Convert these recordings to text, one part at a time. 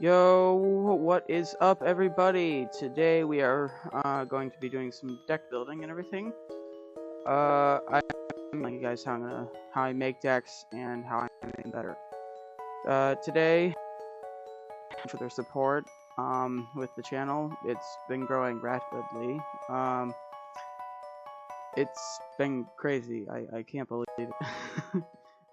Yo, what is up, everybody? Today we are going to be doing some deck building and everything. I'm telling you guys how I make decks and how I make them better. Today, for their support with the channel, it's been growing rapidly. It's been crazy. I can't believe it.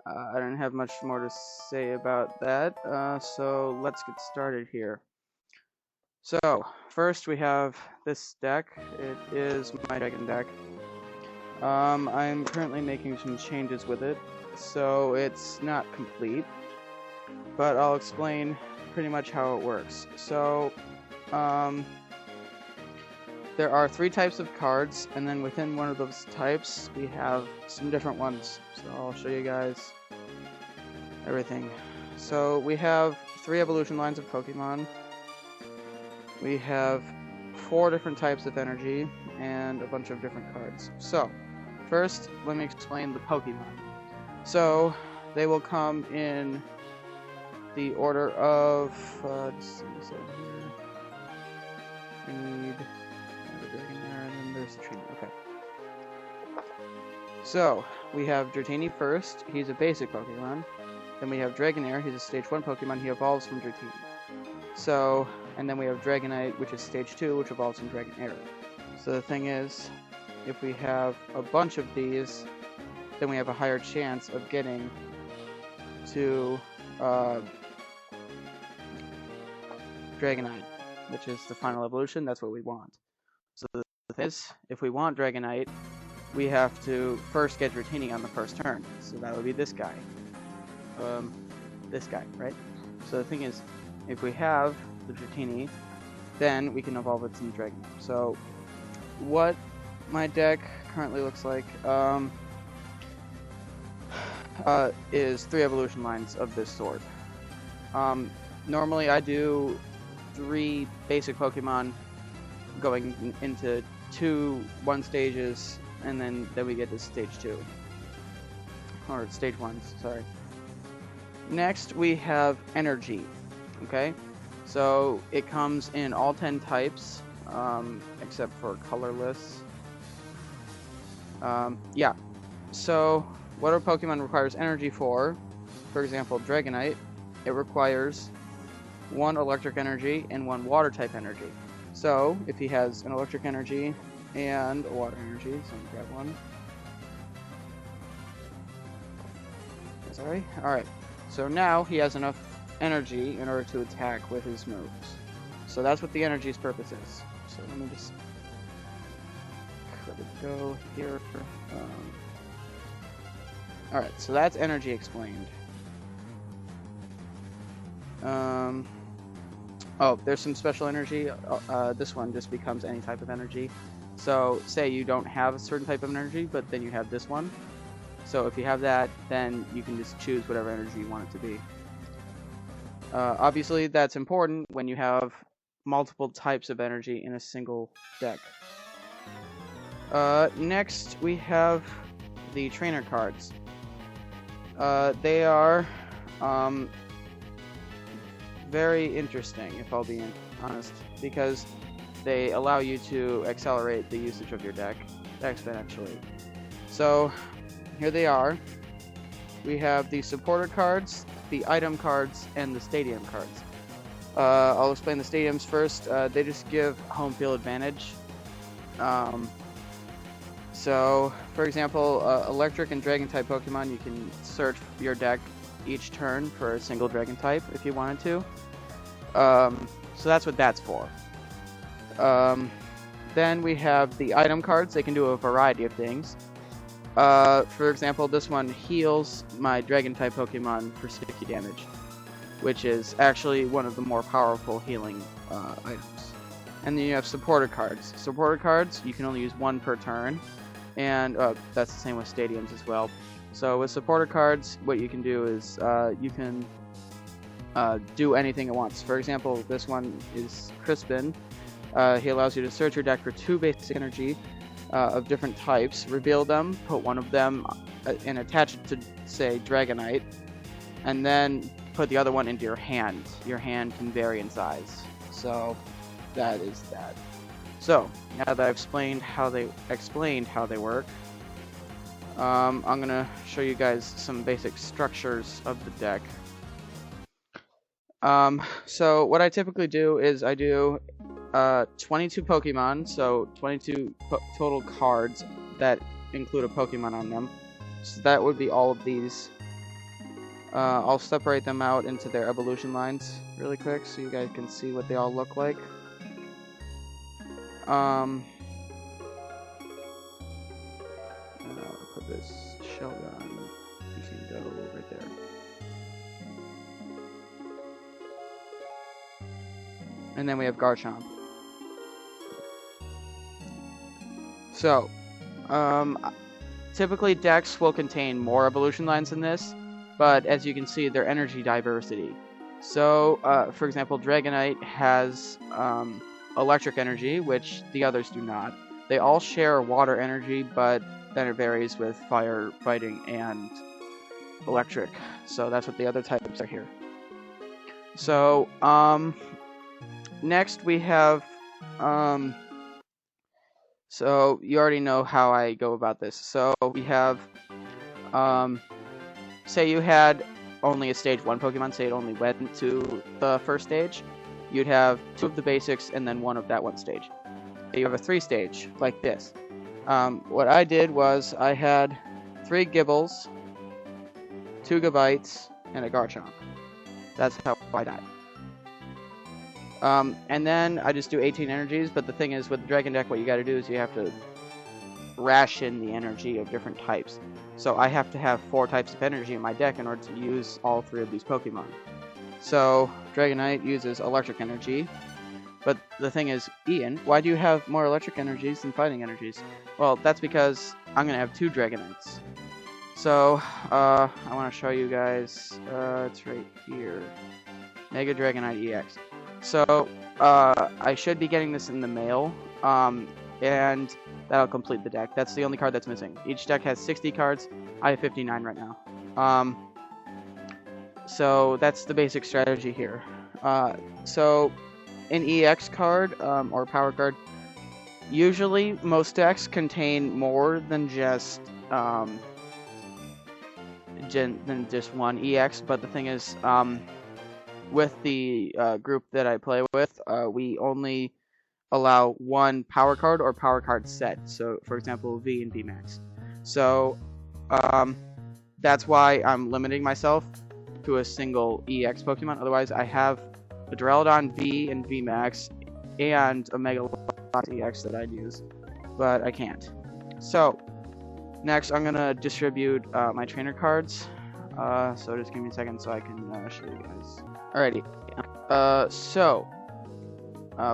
I don't have much more to say about that. So let's get started here. So, first we have this deck. It is my dragon deck. I'm currently making some changes with it, so it's not complete, but I'll explain pretty much how it works. So, there are 3 types of cards, and then within one of those types, we have some different ones. So I'll show you guys everything. So we have 3 evolution lines of Pokemon. We have 4 different types of energy and a bunch of different cards. So, first, let me explain the Pokemon. So, they will come in the order of, we need the Dragonair, and then there's the Trainer. Okay. So, we have Dratini first. He's a basic Pokemon. Then we have Dragonair. He's a Stage 1 Pokemon. He evolves from Dratini. So, and then we have Dragonite, which is Stage 2, which evolves from Dragonair. So the thing is, if we have a bunch of these, then we have a higher chance of getting to Dragonite, which is the final evolution. That's what we want. So the thing is, if we want Dragonite, we have to first get Dratini on the first turn. So that would be this guy. This guy, right? So the thing is, if we have the Dratini, then we can evolve it to the Dragon. So, what my deck currently looks like is 3 evolution lines of this sort. Normally I do 3 basic Pokemon going into 2 1 stages, and then we get to stage 2. Or stage 1, sorry. Next, we have energy. Okay, so it comes in all 10 types, except for colorless. Yeah, so what our Pokemon requires energy for example, Dragonite, it requires 1 electric energy and 1 water type energy. So if he has an electric energy and a water energy, so I'm gonna grab one. Sorry. All right. So now he has enough energy in order to attack with his moves. So that's what the energy's purpose is. So let me just let it go here. Alright, so that's energy explained. Oh, there's some special energy. This one just becomes any type of energy. So say you don't have a certain type of energy, but then you have this one. So if you have that, then you can just choose whatever energy you want it to be. Obviously, that's important when you have multiple types of energy in a single deck. Next, we have the trainer cards. They are very interesting, if I'll be honest, because they allow you to accelerate the usage of your deck exponentially. So, here they are. We have the supporter cards, the item cards, and the stadium cards. I'll explain the stadiums first. They just give home field advantage. So, for example, electric and dragon type Pokemon, you can search your deck each turn for a single dragon type if you wanted to. So that's what that's for. Then we have the item cards. They can do a variety of things. For example, this one heals my dragon type Pokemon for 60 damage, which is actually one of the more powerful healing items. And then you have supporter cards. Supporter cards, you can only use 1 per turn, and that's the same with stadiums as well. So with supporter cards, what you can do is you can do anything at once. For example, this one is Crispin. He allows you to search your deck for 2 basic energy of different types, reveal them, put one of them and attach it to, say, Dragonite, and then put the other one into your hand. Your hand can vary in size. So that is that. So now that I've explained how they work, I'm gonna show you guys some basic structures of the deck. So what I typically do is I do 22 Pokemon, so 22 total cards that include a Pokemon on them. So that would be all of these. I'll separate them out into their evolution lines really quick so you guys can see what they all look like. I'll put this Shelgon. You can go right there. And then we have Garchomp. So, typically decks will contain more evolution lines than this, but as you can see, they're energy diversity. So, for example, Dragonite has electric energy, which the others do not. They all share water energy, but then it varies with fire, fighting, and electric. So that's what the other types are here. So, next we have, so you already know how I go about this. So we have, say you had only a stage 1 Pokemon, say it only went to the first stage, you'd have 2 of the basics and then 1 of that one stage. You have a 3 stage, like this. What I did was I had 3 Gibbles, 2 Gabites, and a Garchomp. That's how I died. And then I just do 18 energies, but the thing is with the Dragon deck, what you gotta do is you have to ration the energy of different types. So I have to have 4 types of energy in my deck in order to use all 3 of these Pokemon. So Dragonite uses electric energy, but the thing is, Ian, why do you have more electric energies than fighting energies? Well, that's because I'm gonna have 2 Dragonites. So, I want to show you guys, it's right here, Mega Dragonite EX. So, I should be getting this in the mail, and that'll complete the deck. That's the only card that's missing. Each deck has 60 cards. I have 59 right now. So that's the basic strategy here. So an EX card, or power card, usually most decks contain more than just one EX, but the thing is, with the group that I play with, we only allow 1 power card or power card set. So, for example, V and VMAX. So, that's why I'm limiting myself to a single EX Pokemon. Otherwise, I have a Duraludon V and VMAX and a Megalodon EX that I'd use, but I can't. So, next I'm gonna distribute my trainer cards. So just give me a second so I can show you guys. Alrighty.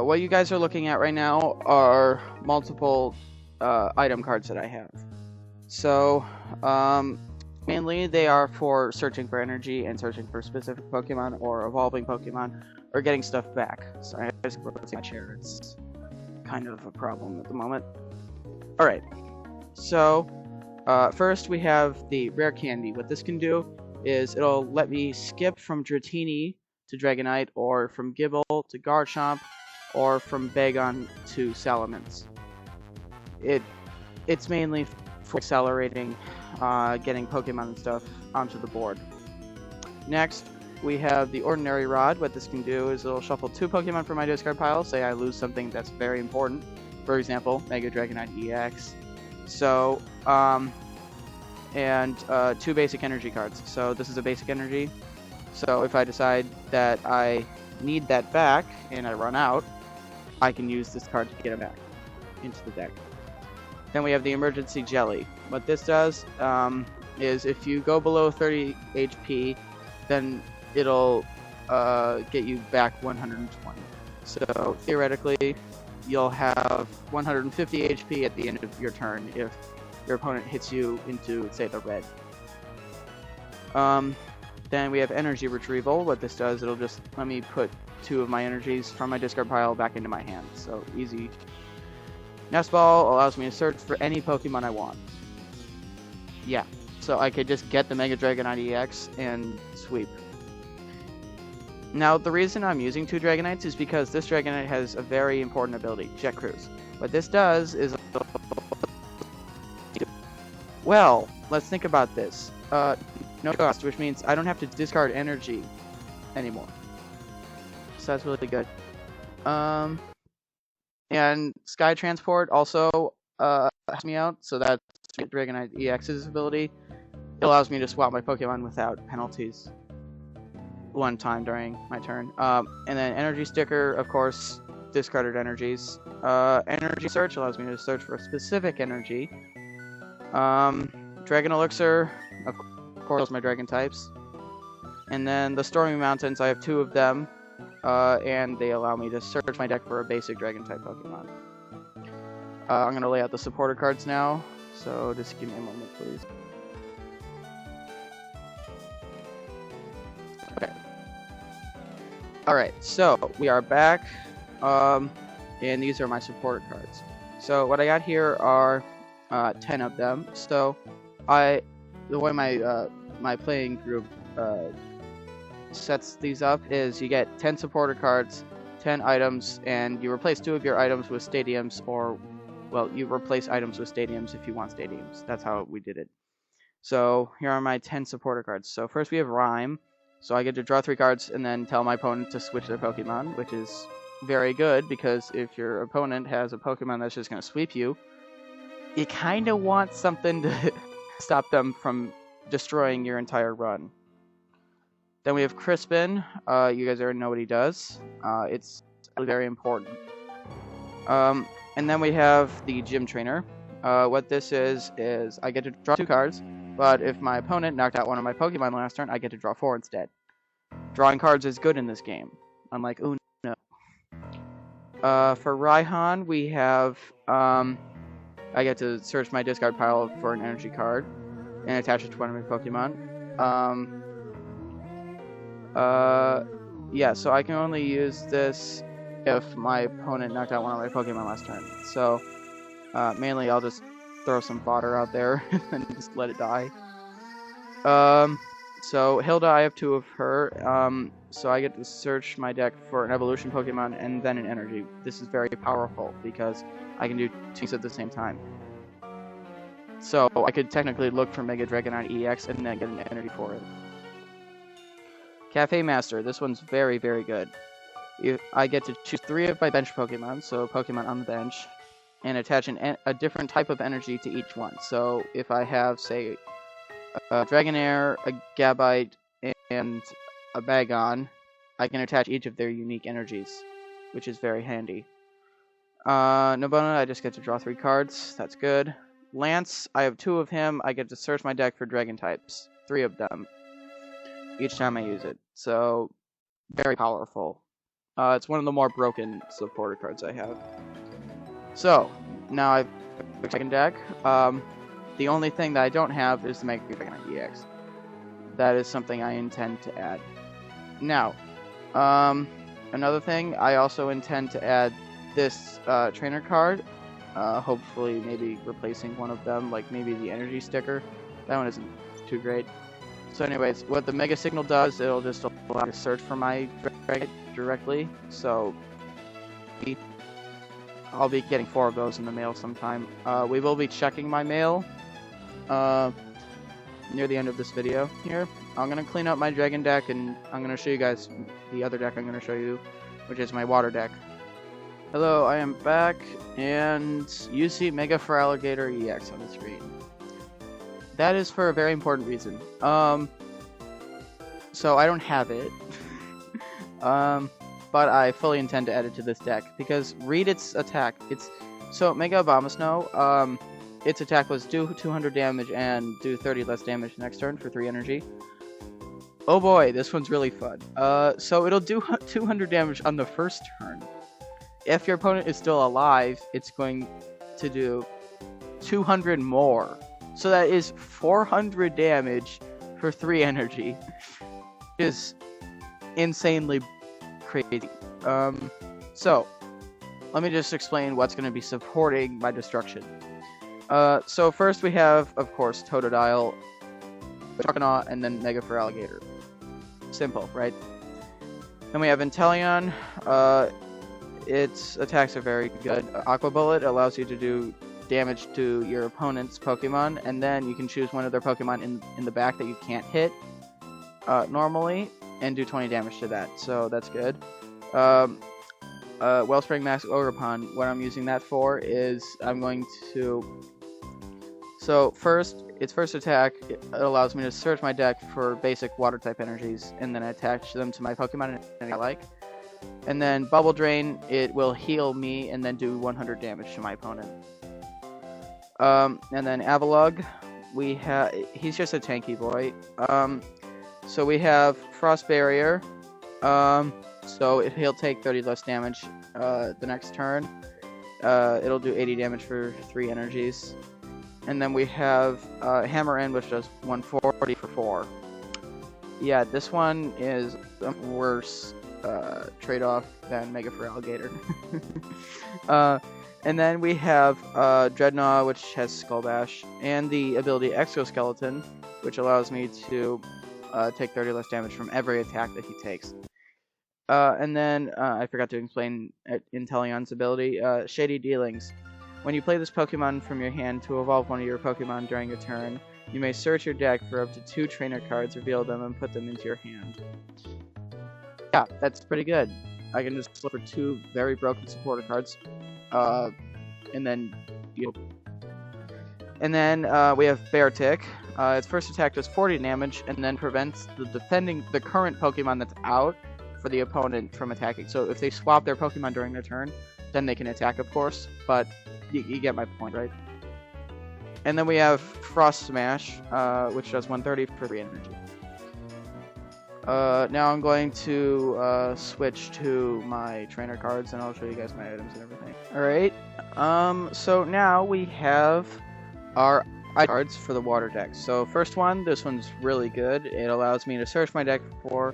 What you guys are looking at right now are multiple item cards that I have. So, mainly they are for searching for energy and searching for specific Pokemon or evolving Pokemon or getting stuff back. Sorry, I just broke my chair. It's kind of a problem at the moment. Alright. So, first we have the Rare Candy. What this can do is it'll let me skip from Dratini to Dragonite, or from Gible to Garchomp, or from Bagon to Salamence. It's mainly for accelerating getting Pokemon and stuff onto the board. Next, we have the Ordinary Rod. What this can do is it'll shuffle 2 Pokemon from my discard pile. Say I lose something that's very important. For example, Mega Dragonite EX. So, and 2 basic energy cards. So this is a basic energy. So if I decide that I need that back and I run out, I can use this card to get it back into the deck. Then we have the Emergency Jelly. What this does is if you go below 30 HP, then it'll get you back 120. So theoretically, you'll have 150 HP at the end of your turn if your opponent hits you into, say, the red. Then we have Energy Retrieval. What this does, it'll just let me put 2 of my energies from my discard pile back into my hand. So easy. Nest Ball allows me to search for any Pokemon I want. Yeah, so I could just get the Mega Dragonite EX and sweep. Now, the reason I'm using 2 Dragonites is because this Dragonite has a very important ability, Jet Cruise. What this does is... Well, let's think about this. No cost, which means I don't have to discard energy anymore. So that's really good. And Sky Transport also helps me out, so that's Dragonite EX's ability. It allows me to swap my Pokemon without penalties one time during my turn. And then Energy Sticker, of course, discarded energies. Energy Search allows me to search for a specific energy. Dragon Elixir, of course, my Dragon types. And then the Stormy Mountains, I have 2 of them. And they allow me to search my deck for a basic Dragon-type Pokemon. I'm going to lay out the supporter cards now, so just give me a moment, please. Okay. Alright, so we are back, and these are my supporter cards. So what I got here are 10 of them. So the way my playing group sets these up is you get 10 supporter cards, 10 items, and you replace 2 of your items with stadiums, or, well, you replace items with stadiums if you want stadiums. That's how we did it. So here are my 10 supporter cards. So first we have Rhyme. So I get to draw 3 cards and then tell my opponent to switch their Pokemon, which is very good, because if your opponent has a Pokemon that's just going to sweep you, you kind of want something to stop them from destroying your entire run. Then we have Crispin. You guys already know what he does. It's very important. And then we have the Gym Trainer. What this is I get to draw 2 cards, but if my opponent knocked out one of my Pokemon last turn, I get to draw 4 instead. Drawing cards is good in this game, unlike Uno. For Raihan, we have... I get to search my discard pile for an energy card and attach it to one of my Pokemon. Yeah, so I can only use this if my opponent knocked out one of my Pokemon last turn. So, mainly I'll just throw some fodder out there and just let it die. So Hilda, I have 2 of her. So I get to search my deck for an evolution Pokemon and then an energy. This is very powerful because I can do 2 at the same time. So I could technically look for Mega Dragonite EX and then get an energy for it. Cafe Master, this one's very, very good. I get to choose 3 of my bench Pokemon, so Pokemon on the bench, and attach a different type of energy to each one. So if I have, say, a Dragonair, a Gabite, and a Bagon, I can attach each of their unique energies, which is very handy. Nobona, I just get to draw 3 cards. That's good. Lance, I have 2 of him. I get to search my deck for Dragon types. 3 of them. Each time I use it. So, very powerful. It's one of the more broken supporter cards I have. So, now I've a second deck. The only thing that I don't have is the Mega Dragonite EX. That is something I intend to add. Now, another thing, I also intend to add this trainer card. Hopefully, maybe replacing one of them, like maybe the energy sticker. That one isn't too great. So anyways, what the Mega Signal does, it'll just allow me to search for my Dragon directly. So, I'll be getting 4 of those in the mail sometime. We will be checking my mail near the end of this video here. I'm going to clean up my Dragon deck, and I'm going to show you guys the other deck I'm going to show you, which is my water deck. Hello, I am back, and you see Mega Feraligatr EX on the screen. That is for a very important reason. So I don't have it, but I fully intend to add it to this deck, because read its attack. So Mega Abomasnow, its attack was do 200 damage and do 30 less damage next turn for 3 energy. Oh boy, this one's really fun. So it'll do 200 damage on the first turn. If your opponent is still alive, it's going to do 200 more. So that is 400 damage for 3 energy. Which is insanely crazy. So, let me just explain what's going to be supporting my destruction. So first we have, of course, Totodile, Charcaneau, and then Mega Feraligatr. Simple, right? Then we have Inteleon. Its attacks are very good. Aqua Bullet allows you to do damage to your opponent's Pokemon, and then you can choose one of their Pokemon in the back that you can't hit normally, and do 20 damage to that. So that's good. Wellspring Mask Ogerpon. What I'm using that for is I'm going to. So first, its first attack, it allows me to search my deck for basic water type energies, and then attach them to my Pokemon I like. And then Bubble Drain, it will heal me and then do 100 damage to my opponent. And then Avalugg, he's just a tanky boy. So we have Frost Barrier. So he'll take 30 less damage the next turn. It'll do 80 damage for 3 energies. And then we have Hammer In, which does 140 for 4. Yeah, this one is a worse trade-off than Mega Feraligatr. And then we have Dreadnought, which has Skull Bash, and the ability Exoskeleton, which allows me to take 30 less damage from every attack that he takes. And then I forgot to explain Inteleon's ability, Shady Dealings. When you play this Pokemon from your hand to evolve one of your Pokemon during your turn, you may search your deck for up to 2 trainer cards, reveal them, and put them into your hand. Yeah, that's pretty good. I can just look for 2 very broken supporter cards, and then we have Beartic. Its first attack does 40 damage, and then prevents the current Pokemon that's out for the opponent from attacking. So if they swap their Pokemon during their turn, then they can attack, of course, but you get my point, right? And then we have Frost Smash, which does 130 for 3 energy. Now I'm going to switch to my trainer cards, and I'll show you guys my items and everything. Alright, so now we have our cards for the water deck. So first one, this one's really good. It allows me to search my deck for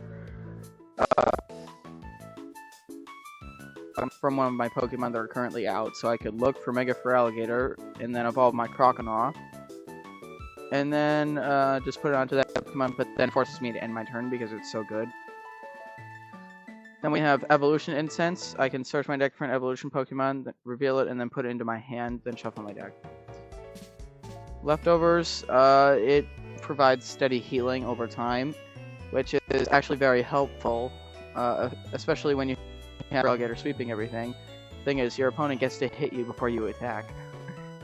from one of my Pokemon that are currently out, so I could look for Mega Feraligatr and then evolve my Croconaw, and then just put it onto that Pokemon, but then forces me to end my turn because it's so good. Then we have Evolution Incense. I can search my deck for an evolution Pokemon, then reveal it, and then put it into my hand, then shuffle my deck. Leftovers, it provides steady healing over time, which is actually very helpful, especially when you have Feraligatr sweeping everything. Thing is, your opponent gets to hit you before you attack,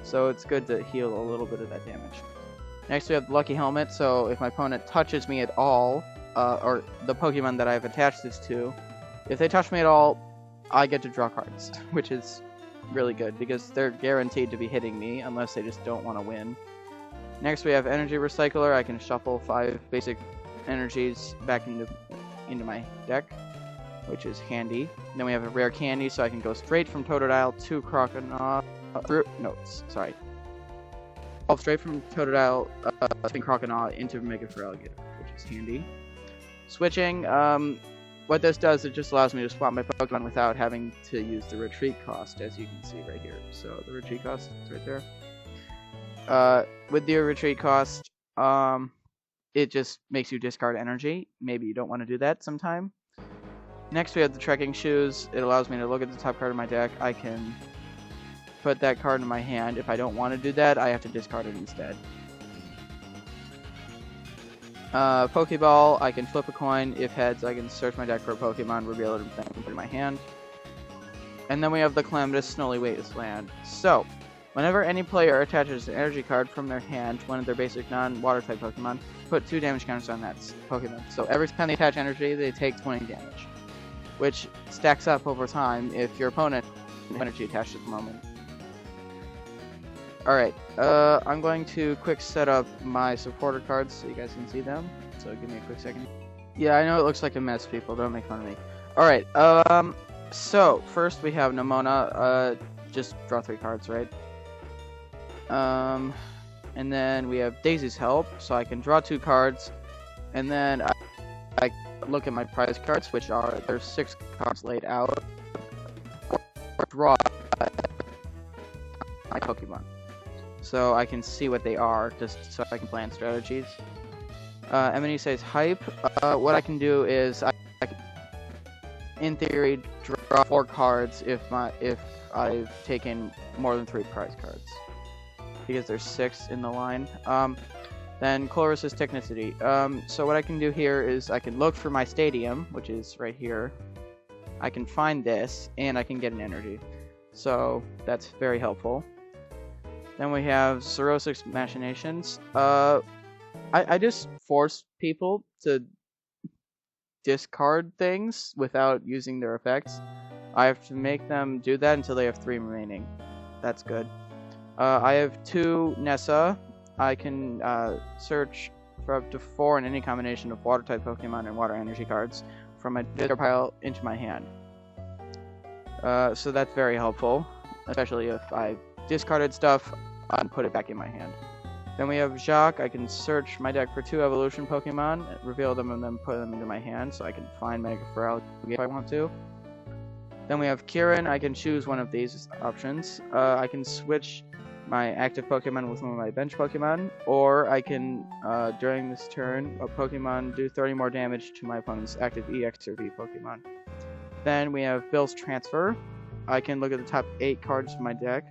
so it's good to heal a little bit of that damage. Next we have Lucky Helmet, so if my opponent touches me at all, or the Pokemon that I've attached this to, if they touch me at all, I get to draw cards, which is really good, because they're guaranteed to be hitting me, unless they just don't want to win. Next we have Energy Recycler. I can shuffle 5 basic energies back into my deck, which is handy. Then we have a Rare Candy, so I can go straight from Totodile to Croconaw. Straight from Totodile to Croconaw into Mega Feraligatr, which is handy. Switching, what this does, it just allows me to swap my Pokemon without having to use the retreat cost, as you can see right here. So the retreat cost is right there. With the retreat cost, it just makes you discard energy. Maybe you don't want to do that sometime. Next we have the Trekking Shoes. It allows me to look at the top card of my deck. I can put that card in my hand. If I don't want to do that, I have to discard it instead. Pokeball, I can flip a coin. If heads, I can search my deck for a Pokemon, reveal it, and then put it in my hand. And then we have the Calamitous Snowy Wasteland. So, whenever any player attaches an energy card from their hand to one of their basic non-water type Pokemon, put 2 damage counters on that Pokemon. So every time they attach energy, they take 20 damage, which stacks up over time if your opponent has energy attached at the moment. Alright, I'm going to quick set up my supporter cards so you guys can see them. So give me a quick second. Yeah, I know it looks like a mess, people. Don't make fun of me. Alright, so first we have Nemona. Just draw 3 cards, right? And then we have Daisy's Help, so I can draw 2 cards, and then I look at my prize cards, which are, there's 6 cards laid out. Draw my Pokemon, so I can see what they are, just so I can plan strategies. Emily says Hype. What I can do is in theory, draw 4 cards if I've taken more than 3 prize cards, because there's 6 in the line. Then Chloris' Technicity. So what I can do here is I can look for my stadium, which is right here. I can find this, and I can get an energy. So that's very helpful. Then we have Cirrhosis Machinations. I just force people to discard things without using their effects. I have to make them do that until they have 3 remaining. That's good. I have 2 Nessa. I can search for up to 4 in any combination of water-type Pokemon and water energy cards from my discard pile into my hand. So that's very helpful, especially if I discarded stuff and put it back in my hand. Then we have Jacques. I can search my deck for 2 evolution Pokemon, reveal them, and then put them into my hand so I can find Mega Feraligatr if I want to. Then we have Kieran. I can choose one of these options. I can switch my active Pokemon with one of my bench Pokemon, or I can, during this turn, a Pokemon do 30 more damage to my opponent's active EX or V Pokemon. Then we have Bill's Transfer. I can look at the top 8 cards of my deck.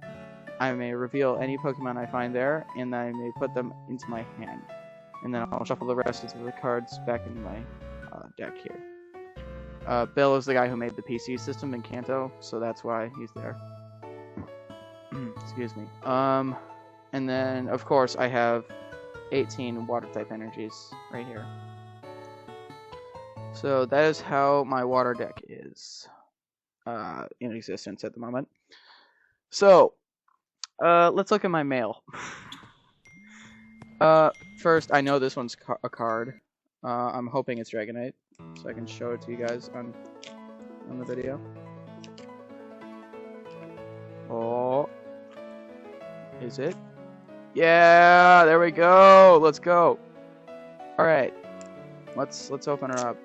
I may reveal any Pokemon I find there, and I may put them into my hand. And then I'll shuffle the rest of the cards back into my deck here. Bill is the guy who made the PC system in Kanto, so that's why he's there. Excuse me. And then, of course, I have 18 water-type energies right here. So that is how my water deck is in existence at the moment. So, let's look at my mail. First, I know this one's a card. I'm hoping it's Dragonite, so I can show it to you guys on the video. Oh, is it? Yeah, there we go. Let's go. All right, let's open her up.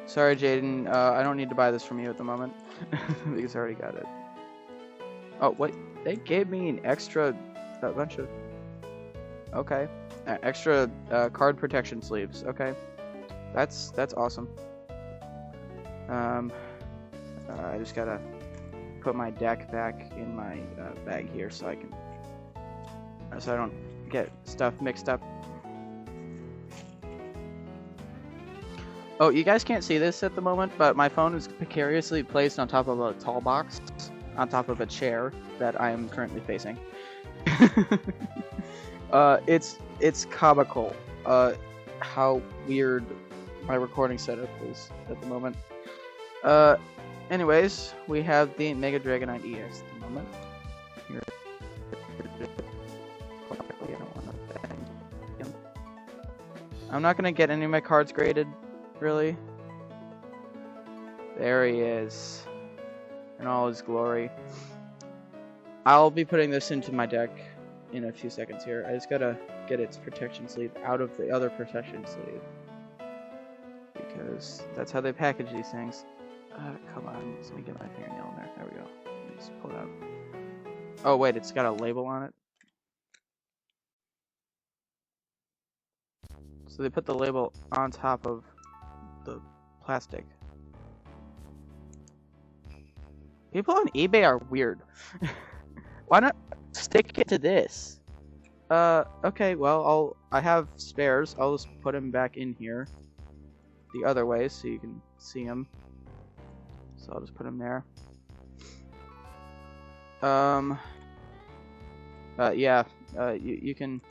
Sorry, Jaden. I don't need to buy this from you at the moment because I already got it. Oh, wait. They gave me an extra, a bunch of, okay, extra card protection sleeves. Okay, that's awesome. I just gotta put my deck back in my bag here so I don't get stuff mixed up. Oh, you guys can't see this at the moment, but my phone is precariously placed on top of a tall box, on top of a chair that I am currently facing. It's comical how weird my recording setup is at the moment. Anyways, we have the Mega Dragonite EX at the moment. Here. I'm not gonna get any of my cards graded, really. There he is, in all his glory. I'll be putting this into my deck in a few seconds here. I just gotta get its protection sleeve out of the other protection sleeve, because that's how they package these things. Come on, let me get my fingernail in there. There we go. Let me just pull it out. Oh wait, it's got a label on it. So they put the label on top of the plastic. People on eBay are weird. Why not stick it to this? Okay, well, I have spares. I'll just put them back in here the other way so you can see them. So I'll just put them there. Yeah, you can,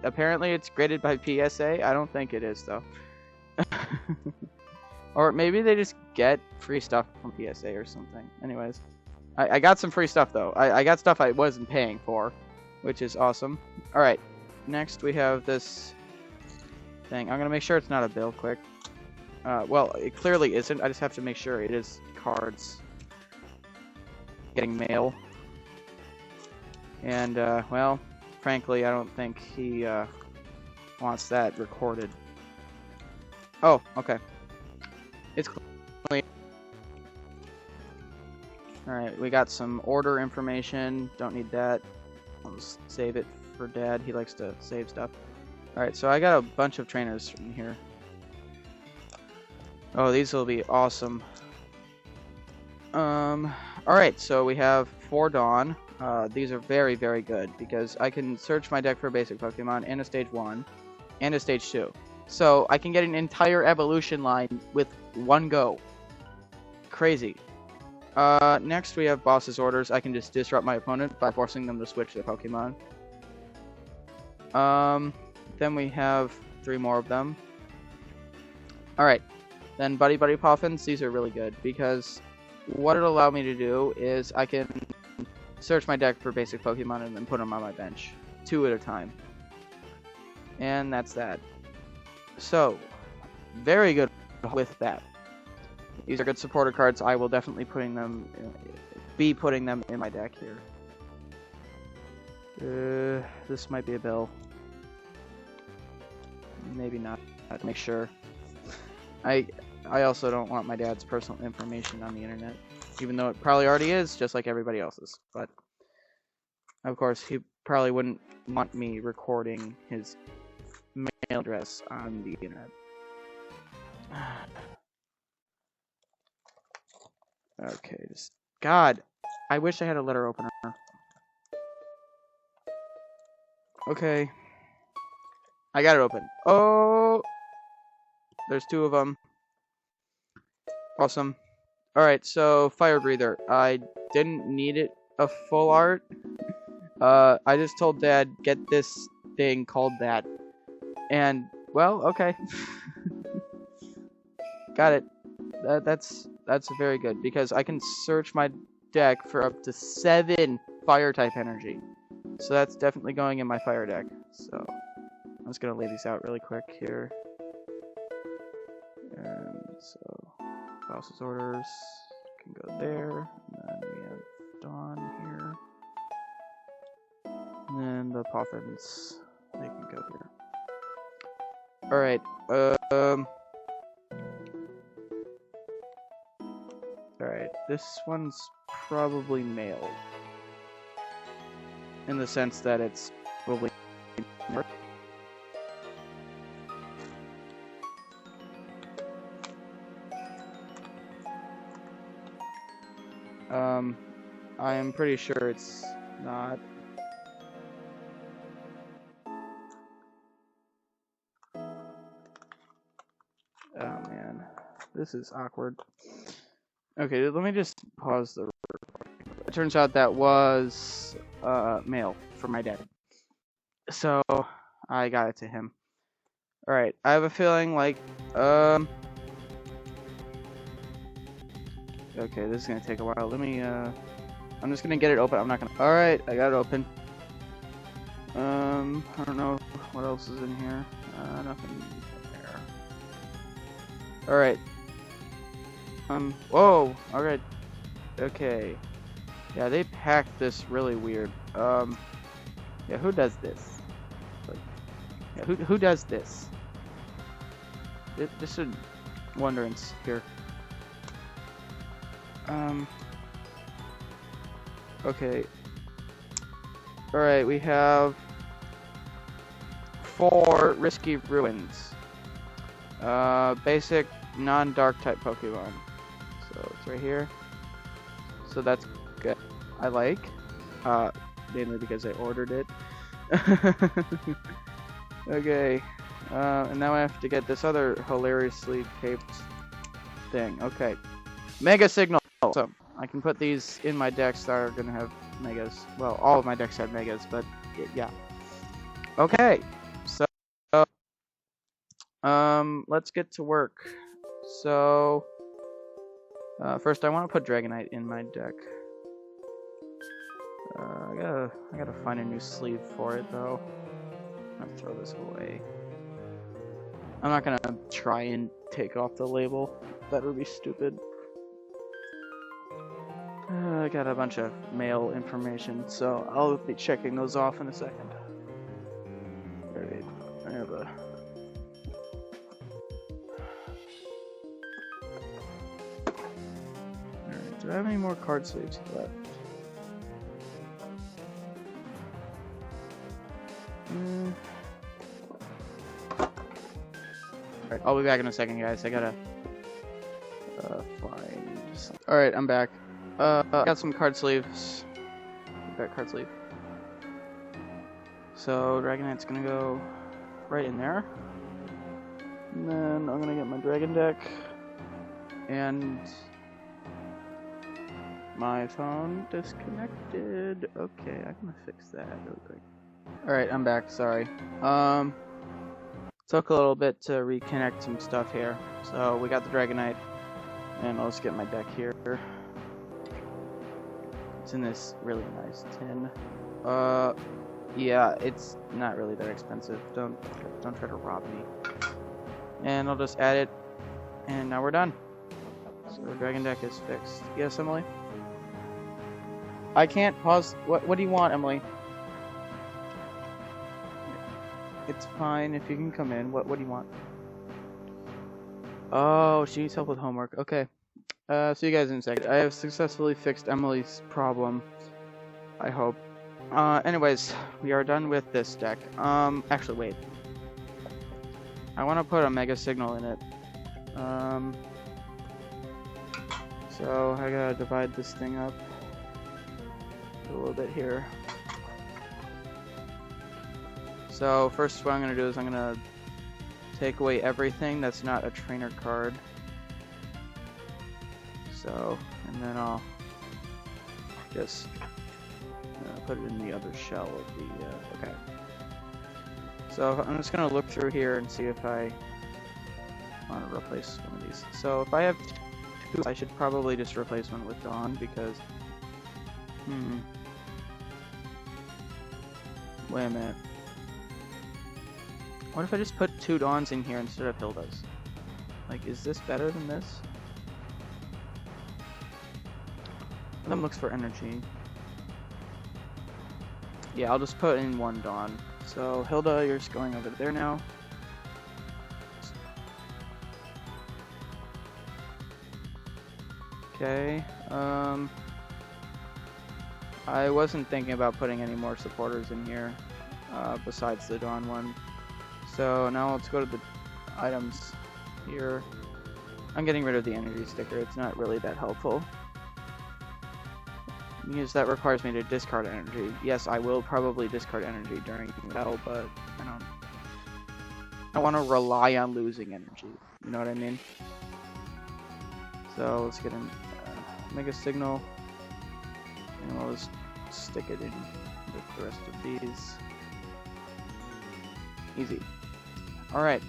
apparently it's graded by PSA. I don't think it is, though. Or maybe they just get free stuff from PSA or something. Anyways, I got some free stuff, though. I got stuff I wasn't paying for, which is awesome. Alright, next we have this thing. I'm gonna make sure it's not a bill quick. Well, it clearly isn't. I just have to make sure it is cards. Getting mail. And, well, frankly, I don't think he wants that recorded. Oh, okay. It's clean. Alright, we got some order information. Don't need that. I'll just save it for Dad. He likes to save stuff. Alright, so I got a bunch of trainers from here. Oh, these will be awesome. Alright, so we have 4 Dawn. These are very, very good because I can search my deck for basic Pokemon and a Stage 1 and a Stage 2. So I can get an entire evolution line with one go. Crazy. Next we have Boss's Orders. I can just disrupt my opponent by forcing them to switch their Pokemon. Then we have 3 more of them. Alright, then Buddy Buddy Poffins. These are really good because what it'll allow me to do is I can search my deck for basic Pokemon and then put them on my bench. 2 at a time. And that's that. So, very good with that. These are good supporter cards. I will definitely be putting them in my deck here. This might be a bill. Maybe not. To make sure. I also don't want my dad's personal information on the internet, even though it probably already is, just like everybody else's. But of course, he probably wouldn't want me recording his mail address on the internet. Okay, just God, I wish I had a letter opener. Okay, I got it open. Oh, there's 2 of them. Awesome. Alright, so Fire Breather. I didn't need it a full art. I just told Dad, get this thing called that. And, well, okay. Got it. That's very good, because I can search my deck for up to 7 Fire-type energy. So that's definitely going in my Fire deck. So, I'm just gonna lay these out really quick here. And so... Boss's Orders can go there, and then we have Dawn here, and then the Poffins, they can go here. Alright, alright, this one's probably male, in the sense that it's probably I am pretty sure it's not. Oh man, this is awkward. Okay, let me just pause the recording. It turns out that was male for my dad. So I got it to him. Alright, I have a feeling like okay, this is gonna take a while. Let me I'm just gonna get it open. I'm not gonna. Alright, I got it open. I don't know what else is in here. Nothing there. Alright. Whoa! Alright. Okay. Yeah, they packed this really weird. Yeah, who does this? Like, yeah, who does this? Just a wonderance here. Okay. Alright, we have 4 Risky Ruins. Basic non-dark type Pokemon. So it's right here. So that's good. I like. Mainly because I ordered it. Okay. And now I have to get this other hilariously taped thing. Okay. Mega Signal! So, I can put these in my decks that are gonna have Megas. Well, all of my decks have Megas, but yeah. Okay. So, let's get to work. So, first I want to put Dragonite in my deck. I gotta find a new sleeve for it though. I'm gonna throw this away. I'm not gonna try and take off the label. That would be stupid. I got a bunch of mail information, so I'll be checking those off in a second. Alright, I have a... Alright, do I have any more card sleeves left? Alright, I'll be back in a second, guys. I gotta Find some... Alright, I'm back. Got some card sleeves. Got card sleeve. So Dragonite's gonna go right in there. And then I'm gonna get my Dragon deck. And my phone disconnected. Okay, I'm gonna fix that really quick. Alright, I'm back, sorry. Took a little bit to reconnect some stuff here. So we got the Dragonite. And I'll just get my deck here. It's in this really nice tin. Yeah, it's not really that expensive. Don't try to rob me. And I'll just add it, and now we're done. So the Dragon deck is fixed. Yes, Emily? I can't pause. What do you want, Emily? It's fine if you can come in. What do you want? Oh, she needs help with homework. Okay. See you guys in a second. I have successfully fixed Emily's problem. I hope. Anyways, we are done with this deck. Actually, wait. I want to put a Mega Signal in it. So I gotta divide this thing up a little bit here. So first what I'm gonna do is I'm gonna take away everything that's not a trainer card. So, and then I'll just put it in the other shell of the, okay. So I'm just gonna look through here and see if I want to replace one of these. So if I have two, I should probably just replace one with Dawn because, wait a minute. What if I just put two Dawns in here instead of Hilda's? Like, is this better than this? One looks for energy. Yeah, I'll just put in one Dawn. So Hilda, you're just going over there now. Okay. I wasn't thinking about putting any more supporters in here besides the Dawn one. So now let's go to the items here. I'm getting rid of the energy sticker. It's not really that helpful. Because that requires me to discard energy. Yes, I will probably discard energy during battle, but I don't want to rely on losing energy. You know what I mean? So let's get in Mega Signal, and we'll just stick it in with the rest of these. Easy. All right.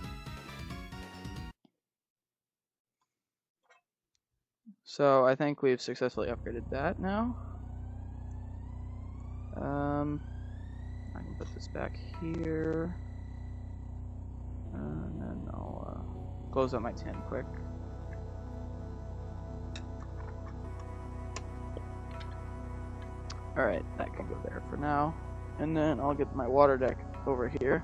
So I think we've successfully upgraded that now. I can put this back here, and then I'll close out my tin quick. Alright, that can go there for now. And then I'll get my water deck over here.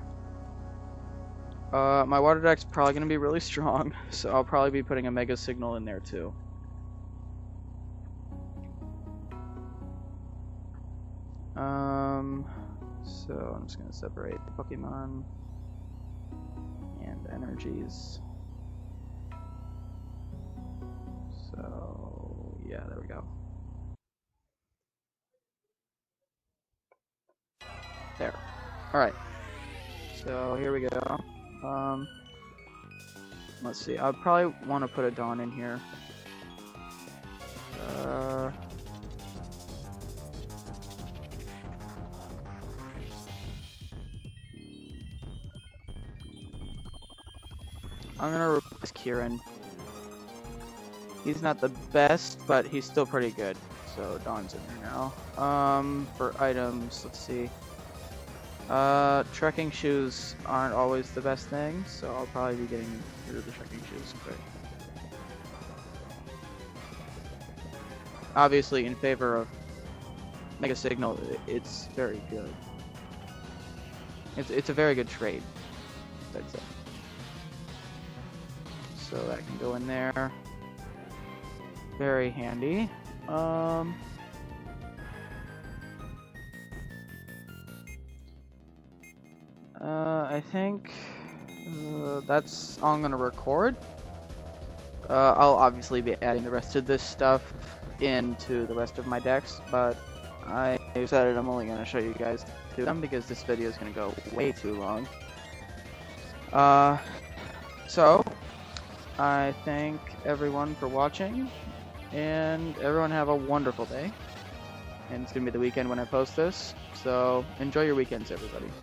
My water deck's probably going to be really strong, so I'll probably be putting a Mega Signal in there too. So I'm just going to separate Pokemon and energies. So, yeah, there we go. There. Alright. So, here we go. Let's see. I'll probably want to put a Dawn in here. I'm gonna replace Kieran. He's not the best, but he's still pretty good. So Dawn's in there now. For items, let's see. Trekking shoes aren't always the best thing, so I'll probably be getting rid of the trekking shoes quick. Obviously, in favor of Mega Signal, it's very good. It's a very good trade, I'd say. So that can go in there. Very handy. I think that's all I'm gonna record. I'll obviously be adding the rest of this stuff into the rest of my decks, but I decided I'm only going to show you guys two of them because this video is going to go way too long. So, I thank everyone for watching, and everyone have a wonderful day. And it's going to be the weekend when I post this, so enjoy your weekends, everybody.